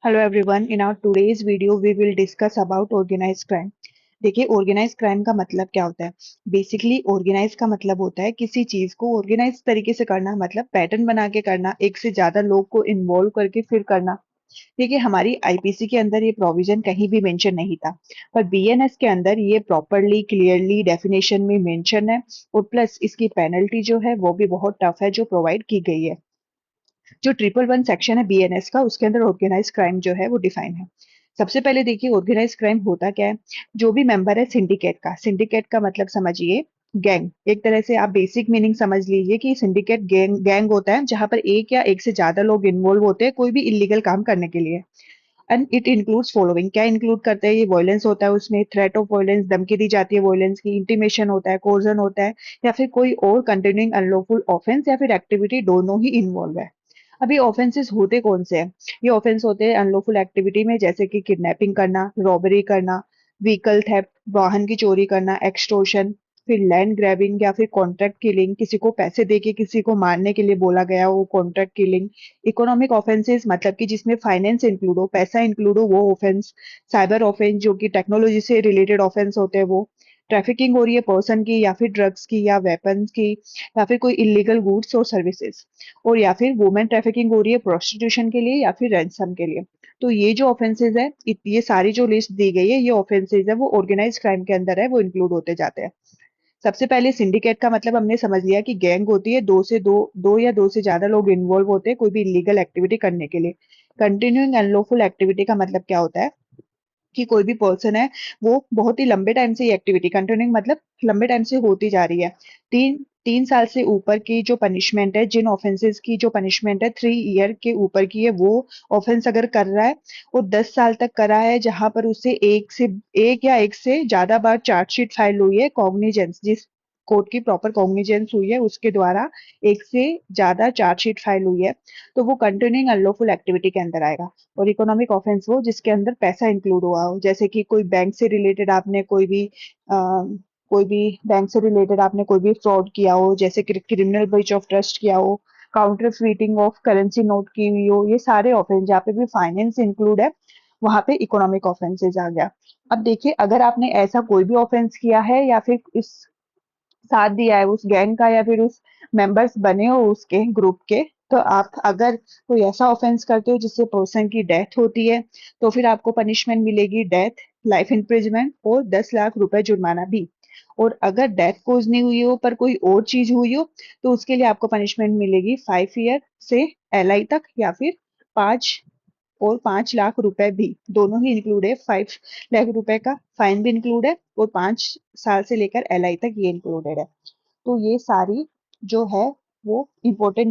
Hello everyone. In our today's video, we will discuss about organized crime. देखिए organise crime का मतलब क्या होता है। बेसिकली ऑर्गेनाइज का मतलब होता है किसी चीज को ऑर्गेनाइज तरीके से करना, मतलब पैटर्न बना के करना, एक से ज्यादा लोग को इन्वॉल्व करके फिर करना। देखिए हमारी आईपीसी के अंदर ये प्रोविजन कहीं भी मेंशन नहीं था, पर बीएनएस के अंदर ये प्रॉपरली क्लियरली डेफिनेशन में मेंशन है। और प्लस इसकी पेनल्टी जो है वो भी बहुत टफ है जो प्रोवाइड की गई है। जो 111 सेक्शन है बीएनएस का, उसके अंदर ऑर्गेनाइज क्राइम जो है वो डिफाइन है। सबसे पहले देखिए ऑर्गेनाइज क्राइम होता क्या है। जो भी मेंबर है सिंडिकेट का मतलब समझिए गैंग। एक तरह से आप बेसिक मीनिंग समझ लीजिए कि सिंडिकेट गैंग गैंग होता है जहां पर एक या एक से ज्यादा लोग इन्वॉल्व होते हैं कोई भी इलीगल काम करने के लिए। एंड इट इंक्लूड्स फॉलोइंग, क्या इंक्लूड करते हैं ये, वायलेंस होता है उसमें, थ्रेट ऑफ वायलेंस, धमकी दी जाती है वायलेंस की, इंटीमेशन होता है, कोर्जन होता है, या फिर कोई और कंटिन्यूइंग अनलॉफुल ऑफेंस या फिर एक्टिविटी, दोनों ही इन्वॉल्व है। अभी ऑफेंसेस होते कौन से हैं। ये ऑफेंस होते हैं अनलॉफुल एक्टिविटी में, जैसे कि किडनैपिंग करना, रॉबरी करना, व्हीकल थेफ्ट, वाहन की चोरी करना, एक्सटोर्शन, फिर लैंड ग्रैबिंग या फिर कॉन्ट्रैक्ट किलिंग, किसी को पैसे देके किसी को मारने के लिए बोला गया हो, कॉन्ट्रैक्ट किलिंग। इकोनॉमिक ऑफेंसेस मतलब कि जिसमें फाइनेंस इंक्लूड हो, पैसा इंक्लूड हो, वो ऑफेंस। साइबर ऑफेंस जो कि टेक्नोलॉजी से रिलेटेड ऑफेंस होते हैं वो। ट्रैफिकिंग हो रही है पर्सन की या फिर ड्रग्स की या वेपन्स की, या फिर कोई इलीगल गुड्स और सर्विसेज, और या फिर वुमेन ट्रैफिकिंग हो रही है प्रोस्टिट्यूशन के लिए या फिर रैंसम के लिए। तो ये जो ऑफेंसेज है, ये सारी जो लिस्ट दी गई है, ये ऑफेंसेज है वो ऑर्गेनाइज क्राइम के अंदर है, वो इंक्लूड होते जाते हैं। सबसे पहले सिंडिकेट का मतलब हमने समझ लिया कि गैंग होती है, दो या दो से ज्यादा लोग इन्वॉल्व होते हैं कोई भी इलीगल एक्टिविटी करने के लिए। कंटिन्यूइंग अनलॉफुल एक्टिविटी का मतलब क्या होता है कि कोई भी पर्सन है वो बहुत ही लंबे टाइम से ये एक्टिविटी कंटिन्यूइंग मतलब लंबे टाइम से होती जा रही है। तीन तीन साल से ऊपर की जो पनिशमेंट है, जिन ऑफेंसेस की जो पनिशमेंट है 3 ईयर के ऊपर की है, वो ऑफेंस अगर कर रहा है, और 10 साल तक करा है जहां पर उससे एक या एक से ज्यादा बार चार्जशीट फाइल हुई है, कॉग्निजेंस जिस कोर्ट की प्रॉपर कॉग्निजेंस हुई है उसके द्वारा एक से ज्यादा चार्जशीट फाइल हुई है, तो वो कंटिन्यूइंग अनलॉफुल एक्टिविटी के अंदर आएगा। और इकोनॉमिक ऑफेंस वो जिसके अंदर पैसा इंक्लूड हुआ हो, जैसे कि कोई बैंक से रिलेटेड आपने कोई भी बैंक से रिलेटेड आपने कोई भी फ्रॉड किया हो, जैसे क्रिमिनल ब्रीच ऑफ ट्रस्ट किया हो, counter fitting of currency note की हुई हो, ये सारे ऑफेंस जहाँ पे भी फाइनेंस इंक्लूड है, वहां पे इकोनॉमिक ऑफेंसेज आ गया। अब देखिए अगर आपने ऐसा कोई भी ऑफेंस किया है या फिर इस साथ दिया है उस गैंग का, या फिर उस मेंबर्स बने हो उसके ग्रुप के, तो आप अगर कोई ऐसा ऑफेंस करते हो जिससे पर्सन की डेथ होती है, तो फिर आपको पनिशमेंट मिलेगी डेथ, लाइफ इम्प्रिजमेंट और 10 लाख रुपए जुर्माना भी। और अगर डेथ कोज नहीं हुई हो पर कोई और चीज हुई हो, तो उसके लिए आपको पनिशमेंट मिलेगी 5 ईयर से एलआई तक, या फिर 5 लाख रुपए भी, दोनों ही इंक्लूड है। 5 लाख रुपए का फाइन भी इंक्लूड है, और 5 साल से लेकर एलआई तक ये इंक्लूडेड है। तो ये सारी जो है वो इम्पोर्टेंट